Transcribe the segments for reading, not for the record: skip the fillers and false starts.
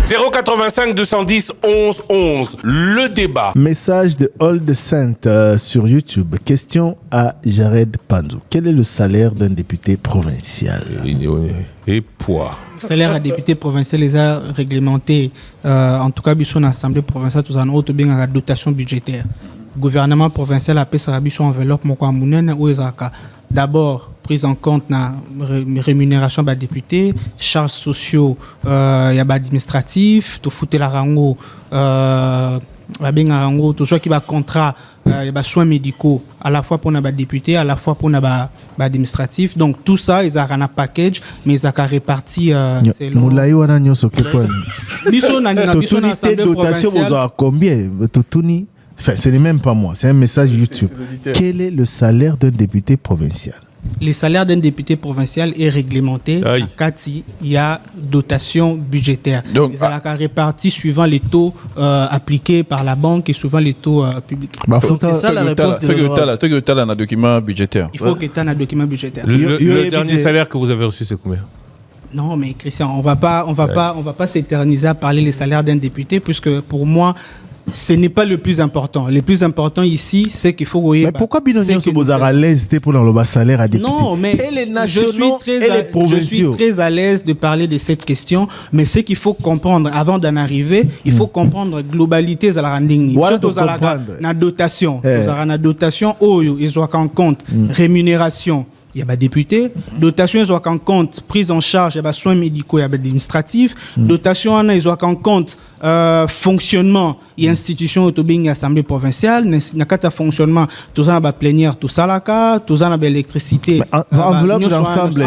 085 210 11 11. Le débat. Message de Old Saint sur YouTube. Question à Jared Panzo. Quel est le salaire d'un député provincial? Et poids. Salaire à député provincial les a réglementé. En tout cas, son assemblée provinciale, tout ça, autre bien la dotation budgétaire. Gouvernement provincial a payé sa enveloppe mon ou d'abord prise en compte na rémunération des députés, charges sociaux, y a administratif, tout foutre la rango, toujours qui va contrat, y a soins médicaux à la fois pour les députés, à la fois pour les administratifs. Donc tout ça, ils ont un package, mais ils ont réparti. Moulaï wana nyoso kepon. Dotation vous a combien? Enfin, ce n'est même pas moi, c'est un message YouTube. Quel est le salaire d'un député provincial? Le salaire d'un député provincial est réglementé. Quand il y a dotation budgétaire. Donc, ils ont réparti suivant les taux appliqués par la banque et suivant les taux publics. C'est ça la réponse de l'Europe. Il faut que tu aies un document budgétaire. Il faut que tu aies un document budgétaire. Le dernier salaire que vous avez reçu, c'est combien? Non, mais Christian, on va pas s'éterniser à parler des salaires d'un député, puisque pour moi, ce n'est pas le plus important. Le plus important ici, c'est qu'il faut... Mais pourquoi Binonion se pose à l'aise pour le salaire à député? Non, mais je suis très à l'aise de parler de cette question, mais ce qu'il faut comprendre, avant d'en arriver, il faut comprendre la globalité de la rending. Surtout la dotation. La dotation, ils ont en compte rémunération. Il y a des députés, dotation, ils ont en compte prise en charge, il y a des soins médicaux, il y a des administratifs, dotation, ils ont en compte fonctionnement et institution autobing assemblée provinciale, il y a fonctionnement, tout ça, il y a plénière, tout ça, tout ça, il y a l'électricité. Enveloppe d'ensemble.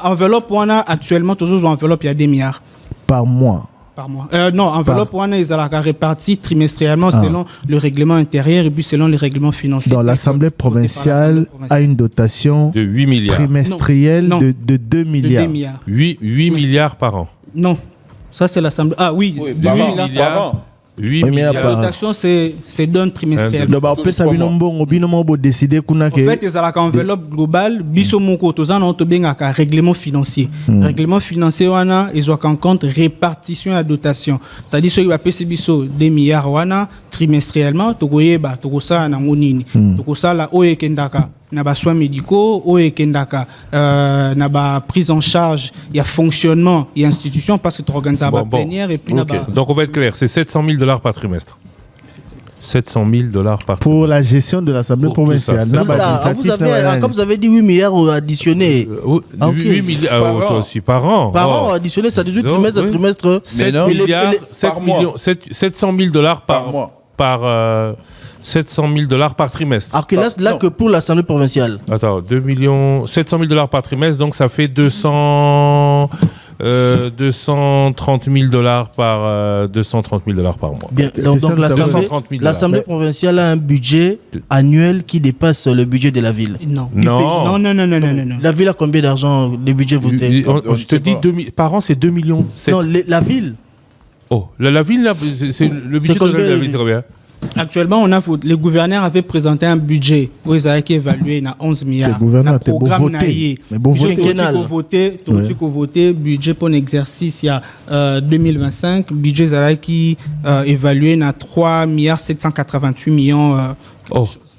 Enveloppe, actuellement, toujours enveloppe, il y a 2 milliards. Par mois. Par mois. Non, enveloppe, ils ont réparti trimestriellement selon le règlement intérieur et puis selon les règlements financiers. Donc l'Assemblée provinciale a une dotation de 8 milliards. Trimestrielle de 2 milliards. 8 milliards par an. Non, ça c'est l'Assemblée. Ah oui, 2 milliards par an. 8 milliards. La dotation, c'est d'un trimestriel. En fait, ils ont la enveloppe globale, bisomoko, tout ça, on a bien un règlement financier. Règlement financier, ils ont en compte répartition de la dotation. C'est-à-dire que si vous avez 2 milliards trimestriellement, vous avez ça na monini. Vous ça la oekendaka. Naba soins médicaux, oekendaka. Naba prise en charge, il y a fonctionnement, il y a institution parce que tu organises la plénière et puis Donc on va être clair, c'est $700 000 par trimestre. $700 000 par trimestre. Pour la gestion de l'Assemblée provinciale. Comme vous avez dit 8 milliards additionnés. 8 milliards toi aussi par an. Par an additionnés, ça 18 trimestres à trimestre. 700 000 par mois. Par 700 000 par trimestre. Alors que là que pour l'Assemblée provinciale. Attends, 700 000 par trimestre, donc ça fait 230 000 par 230 000 par mois. Bien, donc l'Assemblée provinciale a un budget annuel qui dépasse le budget de la ville. Non. La ville a combien d'argent, le budget voté? Je te dis, par an, c'est 2 millions. Non, la ville. Oh, la ville, c'est le budget de la ville, c'est combien? Actuellement, le gouverneur avait présenté un budget où ils avaient évalué à 11 milliards. Le gouverneur était beau voté. Mais voté, budget pour l'exercice il y a 2025, budget qui évalué à 3 milliards 788 millions.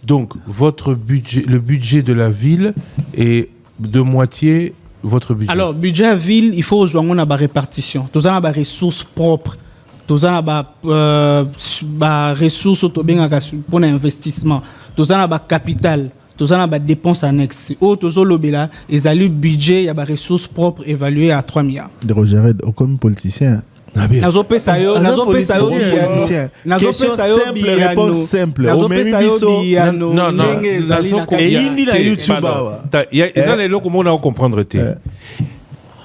Donc votre budget, le budget de la ville est de moitié votre budget. Alors, budget à ville, il faut rejoindre la répartition. Tout ça, des ressources propres. Tout ça, ressources pour l'investissement. Tout ça, capital. Tout ça, dépenses annexes. Tout ça, ils ont le budget, il y a des ressources propres évaluées à 3 milliards. De Roger, comme politicien. Question simple, réponse simple.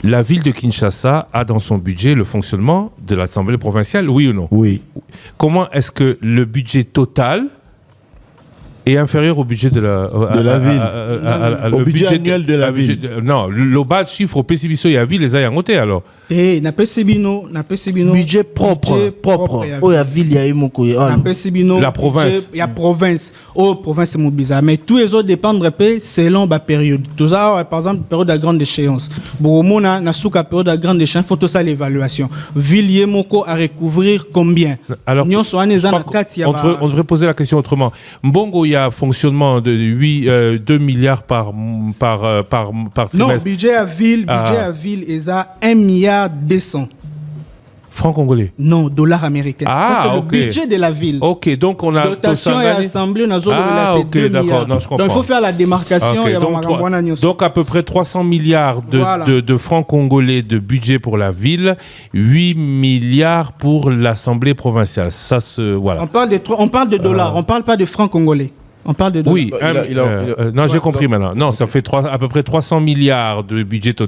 La ville de Kinshasa a dans son budget le fonctionnement de l'Assemblée provinciale, oui ou non? Oui. Comment est-ce que le budget total est inférieur au budget de la ville. Au budget annuel de la ville. Non, le bas de chiffre au PCBiso et à ville les a ngoté alors. Na PCBino budget propre. Oh la ville ya imoko na PCBino la province. Il y a province. Oh province c'est mon bizarre mais tous les autres dépendent selon la période. Tout ça par exemple période de grande échéance. Bon na souka période de grande échéance faut tout ça l'évaluation. Ville yemoko à recouvrir combien? Alors on devrait poser la question autrement. Mbongo il y a fonctionnement de 2 milliards par trimestre. Non, budget à ville est à 1 milliard 200. Francs congolais? Non, dollars américains. Ah, ça, c'est okay. le budget de la ville. Ok, donc on a... Dotation et assemblée, on a ok, d'accord, non, je comprends. Donc il faut faire la démarcation. Okay, donc à peu près 300 milliards de francs congolais de budget pour la ville, 8 milliards pour l'assemblée provinciale. Ça, voilà. On parle de dollars, on ne parle pas de francs congolais. On parle de dollars. Oui, non, j'ai compris maintenant. Non, ça fait à peu près 300 milliards de budget total.